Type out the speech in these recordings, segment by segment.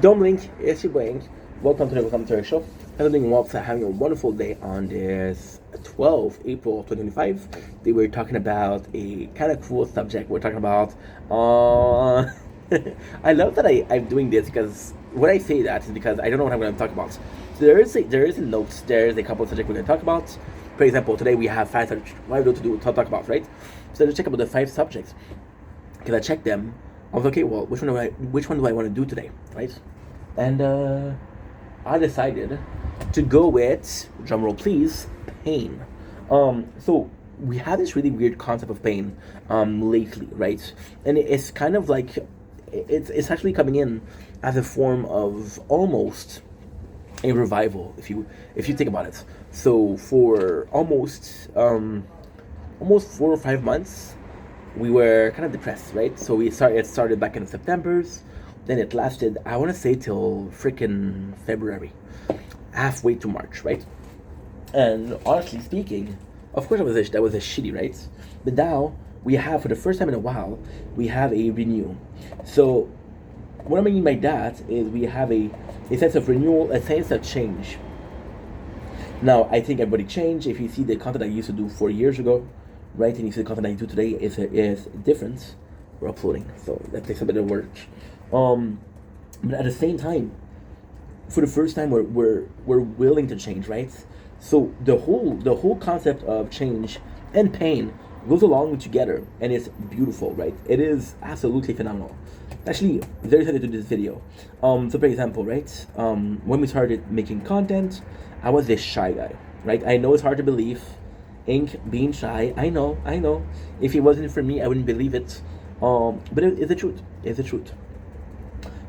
Domlink, it's your boy. Welcome to the Commentary Show. I'm doing well, having a wonderful day on this 12th April 2025. Today we're talking about a kind of cool subject. We're talking about, I love that I'm doing this because when I say that is because I don't know what I'm going to talk about. So there is a note, there's a couple of subjects we're going to talk about. For example, today we have 5 subjects. What I do to talk about, right? So let's check about the 5 subjects. Because I checked them, I was okay. Well, which one do I want to do today, right? And I decided to go with, drumroll please, pain. So we had this really weird concept of pain lately, right? And it's kind of like it's actually coming in as a form of almost a revival, if you think about it. So for almost 4 or 5 months, we were kind of depressed, right? So it started back in September's, then it lasted, I want to say, till freaking February, halfway to March, right? And honestly speaking, of course that was a shitty, right? But now we have, for the first time in a while, we have a renew. So what I mean by that is we have a sense of renewal, a sense of change. Now I think everybody changed. If you see the content I used to do 4 years ago, right, and you see the content I do today is different. We're uploading, so that takes a bit of work. But at the same time, for the first time, we're willing to change, right? So the whole concept of change and pain goes along together, and it's beautiful, right? It is absolutely phenomenal. Actually, very excited to do this video. So for example, right, when we started making content, I was this shy guy, right? I know it's hard to believe. Ink being shy, I know. If it wasn't for me, I wouldn't believe it. But it's the truth. It's the truth.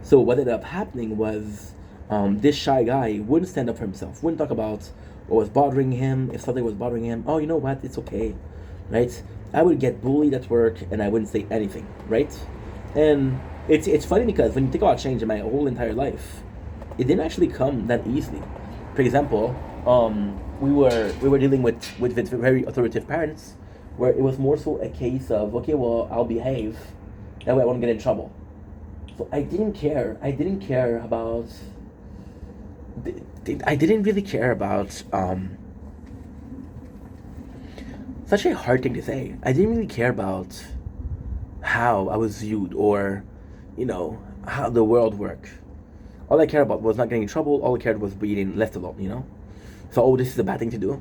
So what ended up happening was, this shy guy wouldn't stand up for himself, wouldn't talk about what was bothering him. If something was bothering him, oh, you know what, it's okay, right? I would get bullied at work and I wouldn't say anything, right? And it's funny because when you think about change in my whole entire life, it didn't actually come that easily. For example, we were dealing with very authoritative parents, where it was more so a case of, okay, well, I'll behave, that way I won't get in trouble. So I didn't care. I didn't really care about such a hard thing to say. I didn't really care about how I was viewed, or how the world worked. All I cared about was not getting in trouble. All I cared was being left alone. So, oh, this is a bad thing to do.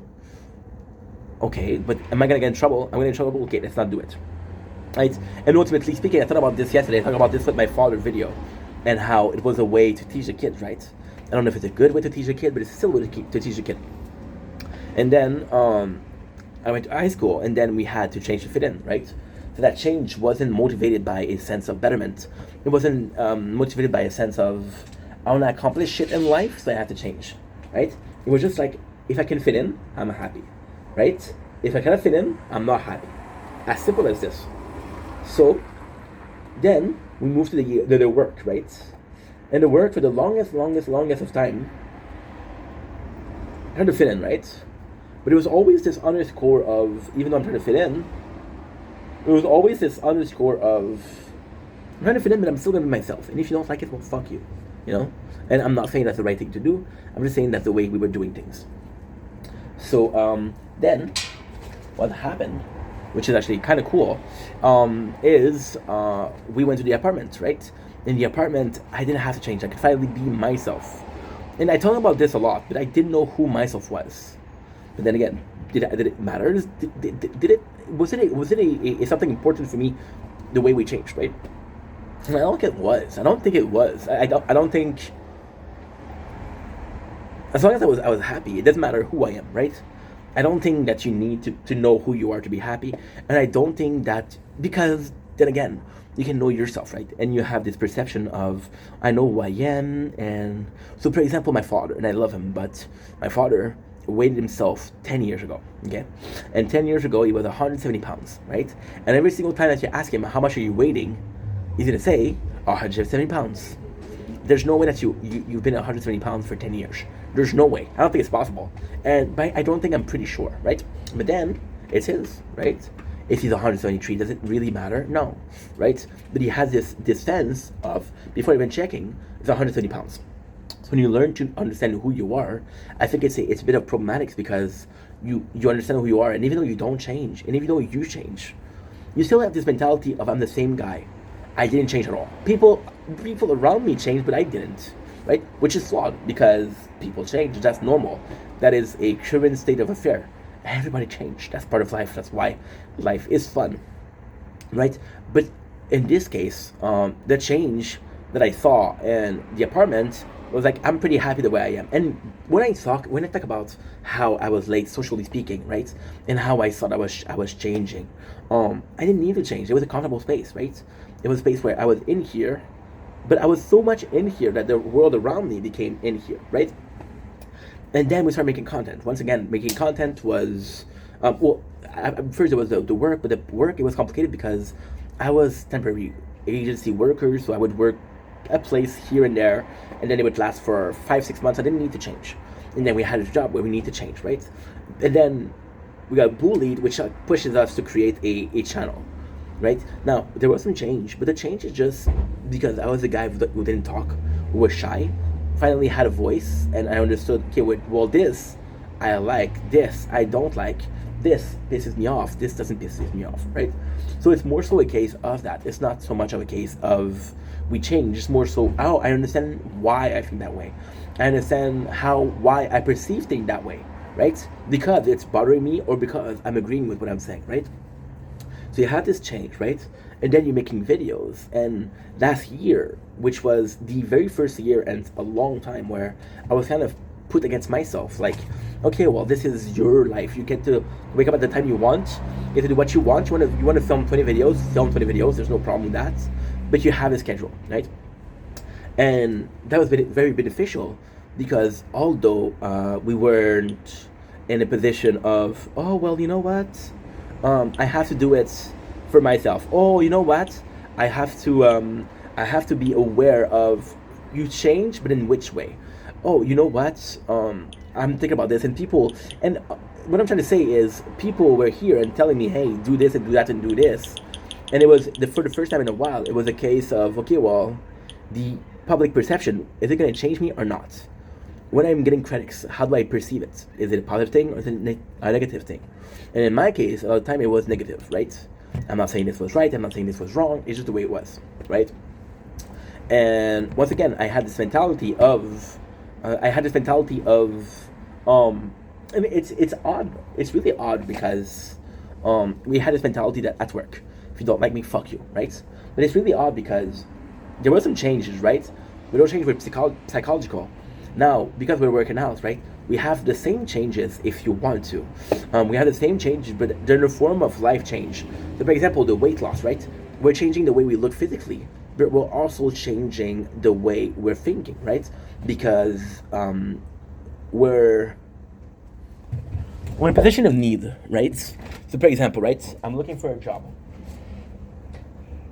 Okay, but am I gonna get in trouble? I'm gonna get in trouble. Okay, let's not do it. Right? And ultimately speaking, I thought about this yesterday. I talked about this with my father video, and how it was a way to teach the kids, right? I don't know if it's a good way to teach a kid, but it's still a way to teach a kid. And then I went to high school, and then we had to change to fit in, right? So that change wasn't motivated by a sense of betterment. It wasn't motivated by a sense of, I want to accomplish shit in life, so I have to change, right? It was just like, if I can fit in, I'm happy, right? If I cannot fit in, I'm not happy. As simple as this. So then we moved to the work, right? And the work, for the longest of time, I had to fit in, right? But it was always this underscore of, even though I'm trying to fit in, it was always this underscore of, I'm trying to fit in, but I'm still gonna be myself. And if you don't like it, well, fuck you. And I'm not saying that's the right thing to do. I'm just saying that's the way we were doing things. So then what happened, which is actually kind of cool, is we went to the apartment, right? In the apartment, I didn't have to change. I could finally be myself. And I talk about this a lot, but I didn't know who myself was. But then again, did it matter? Was it something important for me, the way we changed, right? I don't think it was. I don't think it was. I don't think. As long as I was happy, it doesn't matter who I am, right? I don't think that you need to know who you are to be happy, and I don't think that, because then again, you can know yourself, right? And you have this perception of, I know who I am. And so, for example, my father, and I love him, but my father weighed himself 10 years ago, okay? And 10 years ago, he was 170 pounds, right? And every single time that you ask him, how much are you weighing, he's gonna say 170 pounds. There's no way that you've been 170 pounds for 10 years. There's no way. I don't think it's possible. But I don't think, I'm pretty sure, right? But then it's his, right? if he's 173, does it really matter? No, right? But he has this sense of, before even checking, it's 130 pounds. So when you learn to understand who you are, I think it's a bit of problematics, because you understand who you are, and even though you don't change, and even though you change, you still have this mentality of, I'm the same guy. I didn't change at all. People around me changed, but I didn't, right? Which is flawed, because people change. That's normal. That is a current state of affair. Everybody changed. That's part of life. That's why life is fun, right? But in this case, the change that I saw in the apartment was like, I'm pretty happy the way I am. And when I talk about how I was late, socially speaking, right, and how I thought I was changing, I didn't need to change. It was a comfortable space, right? It was a space where I was in here, but I was so much in here that the world around me became in here, right? And then we started making content. Once again, making content was, first it was the work, but the work, it was complicated because I was temporary agency worker, so I would work a place here and there, and then it would last for 5-6 months. I didn't need to change. And then we had a job where we need to change, right? And then we got bullied, which pushes us to create a channel, right? Now, there was some change, but the change is just because I was a guy who didn't talk, who was shy, finally had a voice, and I understood, okay, well, this I like, this I don't like, this pisses me off, this doesn't piss me off, right? So it's more so a case of that. It's not so much of a case of we change. It's more so, oh, I understand why I think that way. I understand why I perceive things that way, right? Because it's bothering me, or because I'm agreeing with what I'm saying, right? So you have this change, right? And then you're making videos. And last year, which was the very first year and a long time where I was kind of put against myself, like, okay, well, this is your life. You get to wake up at the time you want. You get to do what you want. You want to film 20 videos, film 20 videos. There's no problem with that. But you have a schedule, right? And that was very beneficial, because although we weren't in a position of, oh, well, you know what? I have to do it for myself. Oh, you know what? I have to be aware of, you change, but in which way? Oh, you know what? I'm thinking about this, and people, and what I'm trying to say is, people were here and telling me, hey, do this and do that and do this, and it was for the first time in a while, it was a case of, okay, well, the public perception, is it going to change me or not? When I'm getting critics, how do I perceive it? Is it a positive thing, or is it a negative thing? And in my case, a lot of the time it was negative, right? I'm not saying this was right, I'm not saying this was wrong, it's just the way it was, right? And once again, I had this mentality of, I mean, it's odd. It's really odd, because we had this mentality that at work, if you don't like me, fuck you, right? But it's really odd, because there were some changes, right? But those changes were psychological. Now, because we're working out, right, we have the same changes if you want to. We have the same changes, but they're in the form of life change. So, for example, the weight loss, right? We're changing the way we look physically, but we're also changing the way we're thinking, right? Because we're in a position of need, right? So, for example, right, I'm looking for a job.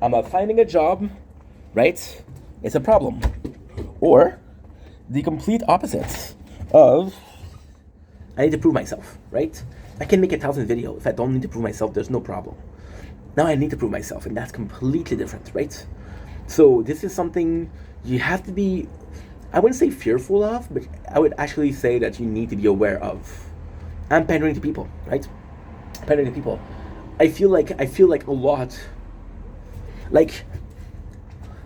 I'm not finding a job, right? It's a problem. Or the complete opposite of, I need to prove myself, right? I can make 1,000 videos. If I don't need to prove myself, there's no problem. Now I need to prove myself, and that's completely different, right? So this is something you have to be, I wouldn't say fearful of, but I would actually say that you need to be aware of. I'm pandering to people, right? Pandering to people. I feel like a lot, like,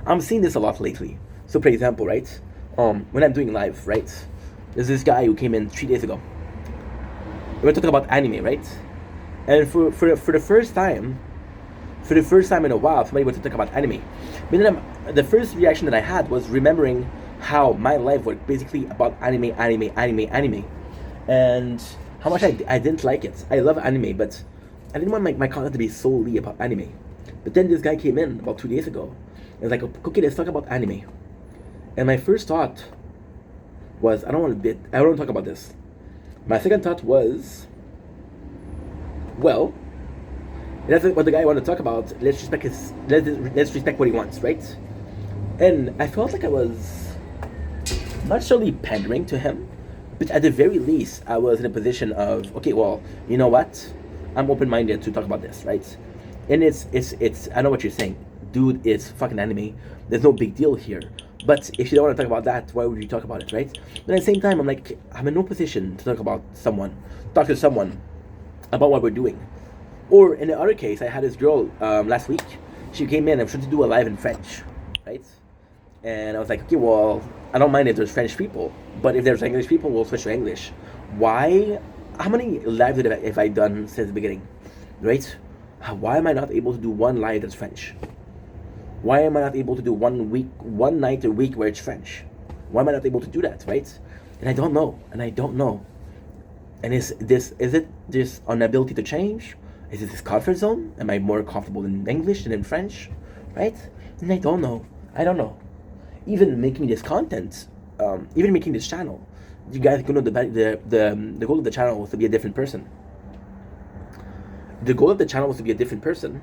I'm seeing this a lot lately. So, for example, right, when I'm doing live, right, there's this guy who came in 3 days ago. We were talking about anime, right? And for the first time in a while, somebody was to talk about anime. But then the first reaction that I had was remembering how my life was basically about anime, and how much I didn't like it. I love anime, but I didn't want my content to be solely about anime. But then this guy came in about 2 days ago, and was like, okay, let's talk about anime. And my first thought was, I don't want to talk about this. My second thought was, well, that's what the guy wanted to talk about. Let's respect what he wants, right? And I felt like I was not solely pandering to him, but at the very least, I was in a position of, okay, well, you know what? I'm open-minded to talk about this, right? And it's I know what you're saying, dude. It's fucking anime. There's no big deal here. But if you don't want to talk about that, why would you talk about it, right? But at the same time, I'm like, I'm in no position to talk to someone about what we're doing. Or in the other case, I had this girl last week. She came in and she wanted to do a live in French, right? And I was like, okay, well, I don't mind if there's French people, but if there's English people, we'll switch to English. Why? How many lives have I done since the beginning, right? Why am I not able to do one live that's French? Why am I not able to do one night a week where it's French? Why am I not able to do that, right? And I don't know. And is it this inability to change? Is it this comfort zone? Am I more comfortable in English than in French, right? And I don't know. Even making this content, even making this channel, you guys know the goal of the channel was to be a different person. The goal of the channel was to be a different person.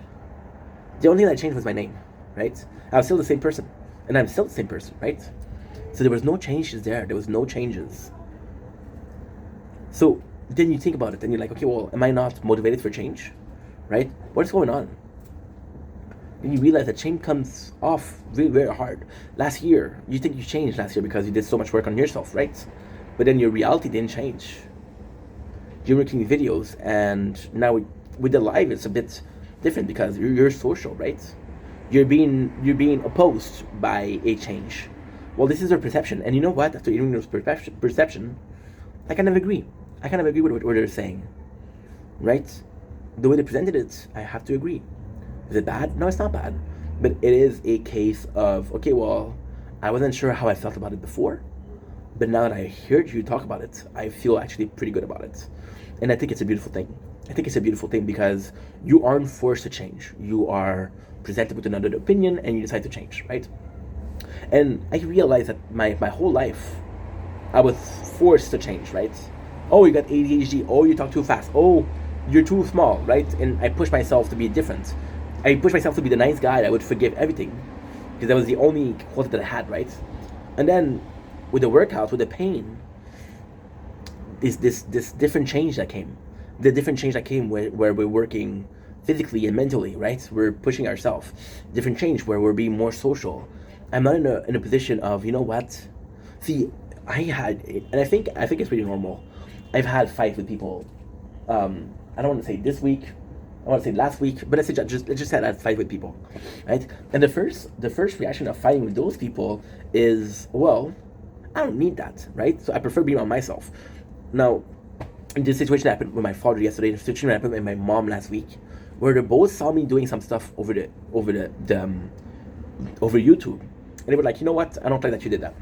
The only thing that changed was my name, right? I was still the same person, and I'm still the same person, right? So there was no changes there. There was no changes. So then you think about it, and you're like, okay, well, am I not motivated for change, right? What's going on? And you realize that change comes off really, very hard. Last year, you think you changed last year because you did so much work on yourself, right? But then your reality didn't change. You're making videos, and now with the live, it's a bit different because you're social, right? You're being opposed by a change. Well, this is their perception, and you know what? After hearing this perception, I kind of agree. I kind of agree with what they're saying, right? The way they presented it, I have to agree. Is it bad? No, it's not bad. But it is a case of, okay, well, I wasn't sure how I felt about it before, but now that I heard you talk about it, I feel actually pretty good about it. And I think it's a beautiful thing. I think it's a beautiful thing because you aren't forced to change. You are presented with another opinion and you decide to change, right? And I realized that my whole life, I was forced to change, right? Oh, you got ADHD. Oh, you talk too fast. Oh, you're too small, right? And I pushed myself to be different. I pushed myself to be the nice guy that would forgive everything because that was the only quality that I had, right? And then with the workouts, with the pain, this different change that came. The different change that came where we're working physically and mentally, right? We're pushing ourselves. Different change where we're being more social. I'm not in a position of, you know what? See, I had, and I think it's pretty normal. I've had fights with people. I don't want to say this week. I want to say last week, but let's just say I had fight with people, right? And the first reaction of fighting with those people is, well, I don't need that, right? So I prefer being on myself. Now, in this situation that happened with my father yesterday, the situation that happened with my mom last week, where they both saw me doing some stuff over YouTube, and they were like, you know what? I don't like that you did that.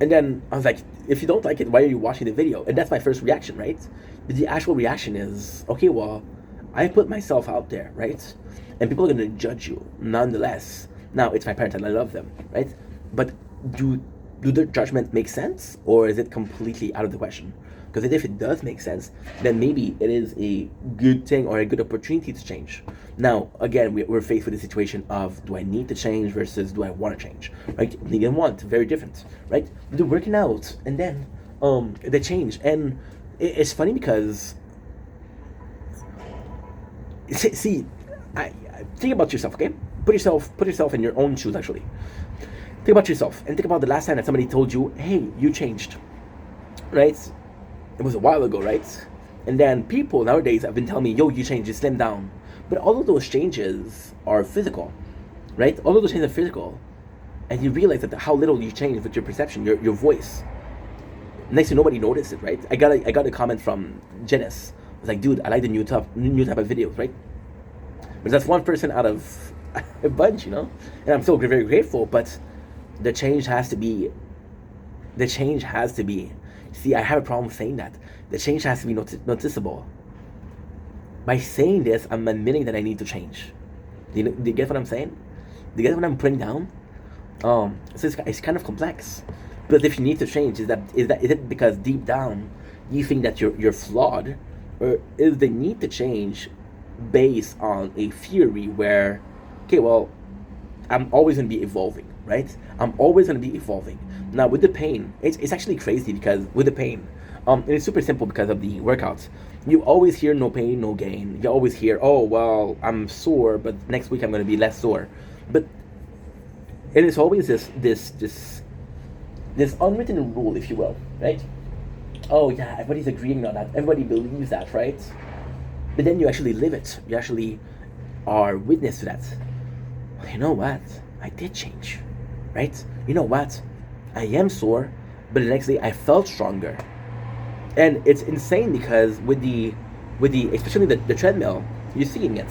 And then I was like, if you don't like it, why are you watching the video? And that's my first reaction, right? But the actual reaction is, okay, well, I put myself out there, right? And people are going to judge you nonetheless. Now, it's my parents and I love them, right? But do their judgment make sense? Or is it completely out of the question? Because if it does make sense, then maybe it is a good thing or a good opportunity to change. Now, again, we're faced with the situation of, do I need to change versus do I want to change, right? Need and want, very different, right? They're working out, and then they change. And it's funny because, see, I think about yourself, okay? Put yourself in your own shoes, actually. Think about yourself, and think about the last time that somebody told you, hey, you changed, right? It was a while ago, right? And then people nowadays have been telling me, yo, you changed, you slimmed down. But all of those changes are physical, right? All of those changes are physical. And you realize that how little you changed with your perception, your voice. Next to nobody noticed it, right? I got a comment from Janice. I was like, dude, I like the new type of videos, right? But that's one person out of a bunch, you know? And I'm still very grateful, but the change has to be. See, I have a problem saying that. The change has to be noticeable. By saying this, I'm admitting that I need to change. Do you get what I'm saying? Do you get what I'm putting down? So it's kind of complex. But if you need to change, is it because deep down you think that you're flawed, or is the need to change based on a theory where, okay, well, I'm always going to be evolving, right? I'm always going to be evolving. Now, with the pain, it's actually crazy because with the pain, and it's super simple because of the workouts. You always hear no pain, no gain. You always hear, oh well, I'm sore, but next week I'm gonna be less sore. But it is always this unwritten rule, if you will, right? Oh yeah, everybody's agreeing on that. Everybody believes that, right? But then you actually live it. You actually are witness to that. Well, you know what? I did change, right? You know what? I am sore, but the next day I felt stronger. And it's insane because with the especially the treadmill, you're seeing it.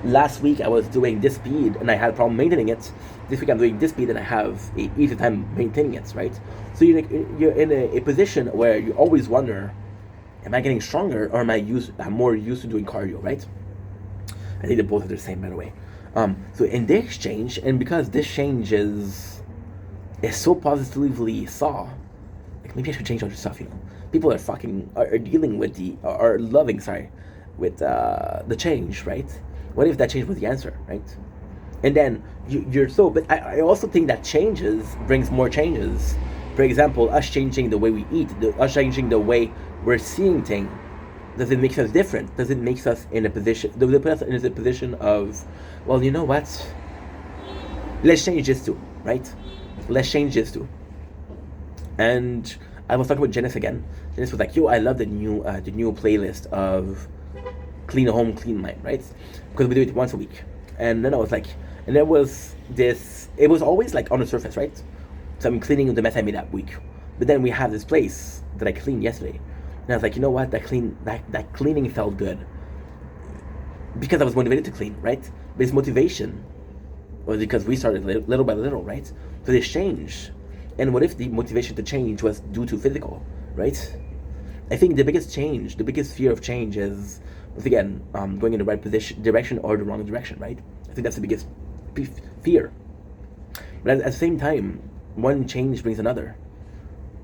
Last week I was doing this speed and I had a problem maintaining it. This week I'm doing this speed and I have a easy time maintaining it, right? So you're in a position where you always wonder, am I getting stronger or I'm more used to doing cardio, right? I think they both are the same, by the way. So in this change, and because this change is so positively saw, like maybe I should change other stuff, People are dealing with are loving, sorry, with the change, right? What if that change was the answer, right? And then you're so, but I also think that changes brings more changes. For example, us changing the way we eat, us changing the way we're seeing things, does it make us different? Does it make us in a position? Does it put us in a position of, well, you know what? Let's change this too, right? Let's change this too. And I was talking with Janice again. Janice was like, "Yo, I love the new playlist of Clean Home, Clean Mind, right? Because we do it once a week." And then I was like, and there was this. It was always like on the surface, right? So I'm cleaning the mess I made that week. But then we have this place that I cleaned yesterday, and I was like, you know what? That cleaning felt good because I was motivated to clean, right? But it's motivation was because we started little by little, right? So this change. And what if the motivation to change was due to physical, right? I think the biggest fear of change is, once again, going in the right direction or the wrong direction, right? I think that's the biggest fear. But at the same time, one change brings another.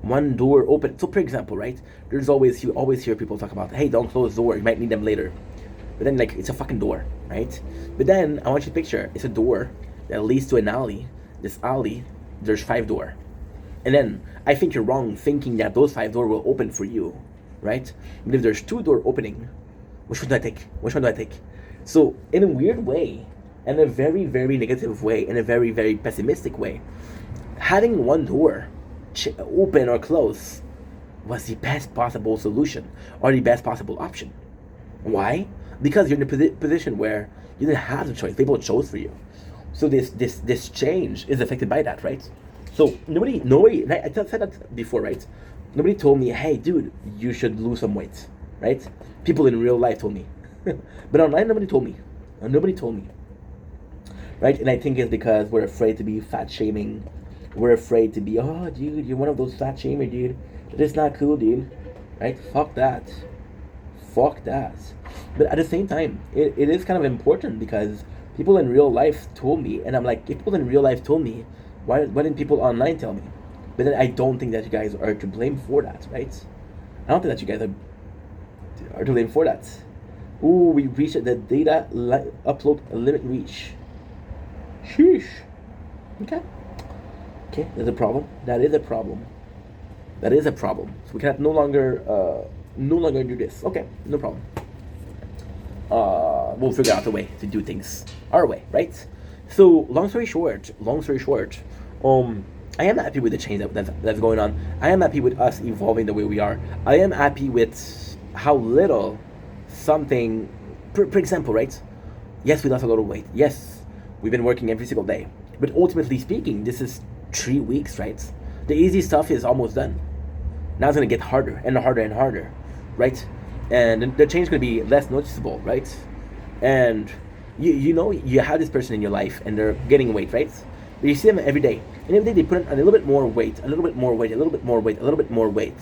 One door open. So, for example, right? You always hear people talk about, hey, don't close the door. You might need them later. But then, like, it's a fucking door, right? But then I want you to picture it's a door that leads to an alley. This alley, there's 5 doors. And then I think you're wrong thinking that those 5 doors will open for you, right? But if there's 2 doors opening, which one do I take? Which one do I take? So in a weird way, in a very, very negative way, in a very, very pessimistic way, having one door open or close was the best possible solution or the best possible option. Why? Because you're in a position where you didn't have the choice. People chose for you. So this change is affected by that, right? So nobody, I said that before, right? Nobody told me, hey, dude, you should lose some weight, right? People in real life told me. But online, nobody told me. Right? And I think it's because we're afraid to be fat shaming. We're afraid to be, oh, dude, you're one of those fat shamers, dude. That's not cool, dude. Right? Fuck that. But at the same time, it is kind of important because people in real life told me, and I'm like, if people in real life told me, why didn't people online tell me? But then I don't think that you guys are to blame for that, right? I don't think that you guys are to blame for that. Ooh, we reached the data upload limit reach. Sheesh. Okay, there's a problem. That is a problem. So we cannot no longer do this. Okay, no problem. We'll figure out a way to do things our way, right? So long story short, I am happy with the change that's going on. I am happy with us evolving the way we are. I am happy with how little something, for example, right? Yes, we lost a lot of weight. Yes, we've been working every single day. But ultimately speaking, this is 3 weeks, right? The easy stuff is almost done. Now it's going to get harder and harder and harder, right? And the change is going to be less noticeable, right? And you have this person in your life and they're gaining weight, right? But you see them every day. And every day they put on a little bit more weight, a little bit more weight, a little bit more weight, a little bit more weight.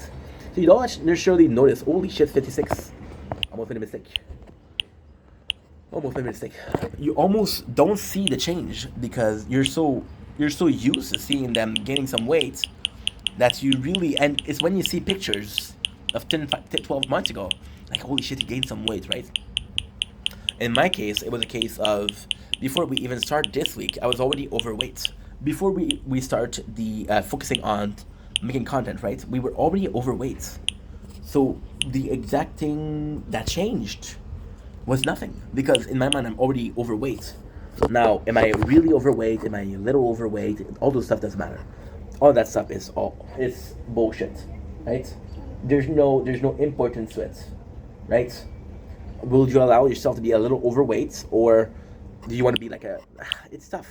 So you don't necessarily notice, holy shit, 56. Almost made a mistake. You almost don't see the change because you're so used to seeing them gaining some weight that you really, and it's when you see pictures of 12 months ago, like, holy shit, he gained some weight, right? In my case, it was a case of, before we even start this week, I was already overweight. Before we start the focusing on making content, right, we were already overweight. So the exact thing that changed was nothing, because in my mind I'm already overweight. Now, am I really overweight? Am I a little overweight? All those stuff doesn't matter. All that stuff is all it's bullshit, right? There's no importance to it, right? Will you allow yourself to be a little overweight, or do you want to be like a? It's tough.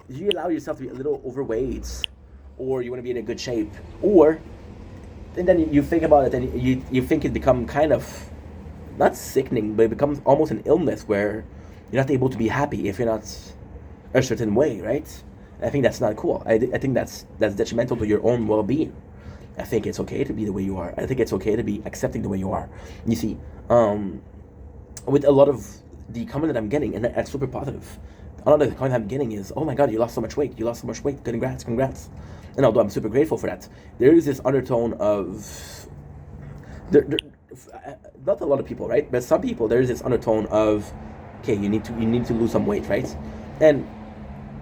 Do you allow yourself to be a little overweight, or you want to be in a good shape, or and then you think about it and you think it become kind of not sickening, but it becomes almost an illness where you're not able to be happy if you're not a certain way, right? I think that's not cool. I think that's detrimental to your own well-being. I think it's okay to be the way you are. I think it's okay to be accepting the way you are. You see, with a lot of the comment that I'm getting, and that's super positive. A lot of the comment I'm getting is, "Oh my God, you lost so much weight! You lost so much weight! Congrats, congrats!" And although I'm super grateful for that, there is this undertone of not a lot of people, right? But some people, there is this undertone of, okay, you need to lose some weight, right? And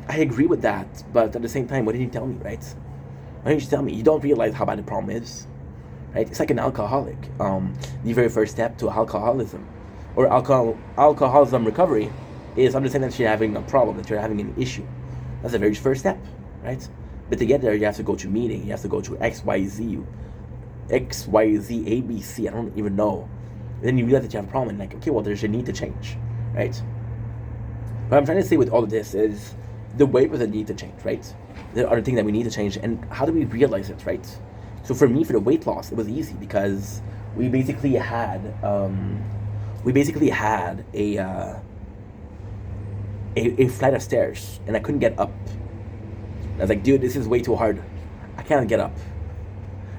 I agree with that, but at the same time, what did you tell me, right? Why didn't you tell me? You don't realize how bad the problem is, right? It's like an alcoholic. The very first step to alcoholism, or alcoholism recovery, is understanding that you're having a problem, that you're having an issue. That's the very first step, right? But to get there, you have to go to a meeting. You have to go to XYZ, ABC. I don't even know. And then you realize that you have a problem, and like, okay, well, there's a need to change, right? What I'm trying to say with all of this is the weight was a need to change, right? There are things that we need to change, and how do we realize it, right? So for me, for the weight loss, it was easy because we basically had a flight of stairs, and I couldn't get up. I was like, dude, this is way too hard. I can't get up.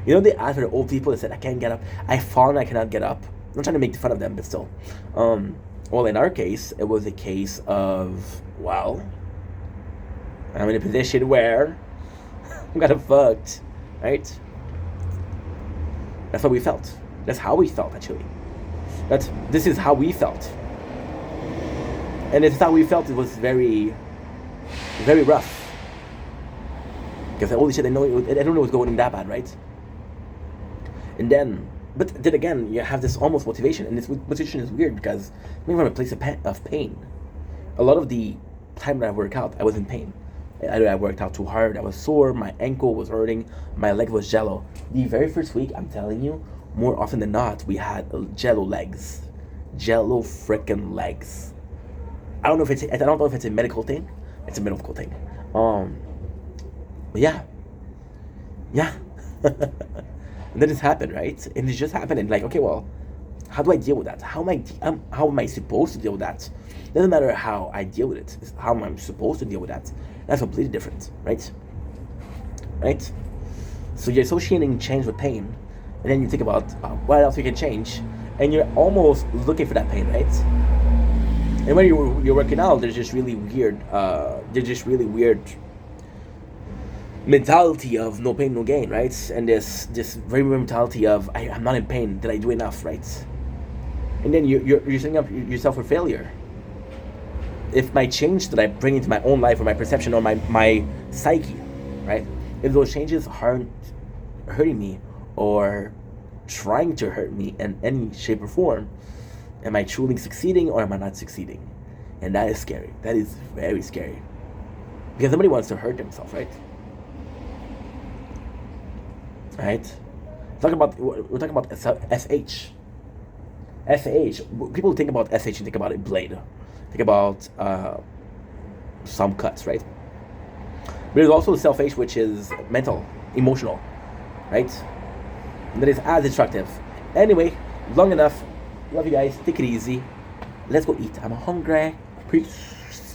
You know, they asked for the old people that said, I can't get up. I fall and I cannot get up. I'm not trying to make fun of them, but still. Well, in our case, it was a case of, well, I'm in a position where I'm kind of fucked, right? That's what we felt. That's how we felt, actually. This is how we felt. And this is how we felt. It was very, very rough. Because holy shit, I don't know what's going that bad, right? And then, but then again, you have this almost motivation, and this motivation is weird because coming from a place of pain. A lot of the time that I worked out, I was in pain. I worked out too hard. I was sore. My ankle was hurting. My leg was jello. The very first week, I'm telling you, more often than not, we had jello legs, jello freaking legs. I don't know if it's a medical thing. It's a medical thing. But yeah. And then this happened, right? And it just happened, and like, okay, well, how do I deal with that? How am I supposed to deal with that? It doesn't matter how I deal with it. It's how I'm supposed to deal with that. That's completely different, right? Right? So you're associating change with pain, and then you think about what else you can change, and you're almost looking for that pain, right? And when you're working out, there's just really weird. Mentality of no pain, no gain, right? And this very weird mentality of I'm not in pain. Did I do enough, right? And then you're setting up yourself for failure. If my change that I bring into my own life, or my perception, or my psyche, right? If those changes aren't hurting me or trying to hurt me in any shape or form, am I truly succeeding or am I not succeeding? And that is scary. That is very scary. Because nobody wants to hurt themselves, right? Right? We're talking about SH. SH. People think about SH and think about a blade. Think about some cuts, right? But there's also self-H, which is mental, emotional, right? And that is as destructive. Anyway, long enough. Love you guys. Take it easy. Let's go eat. I'm hungry. Peace.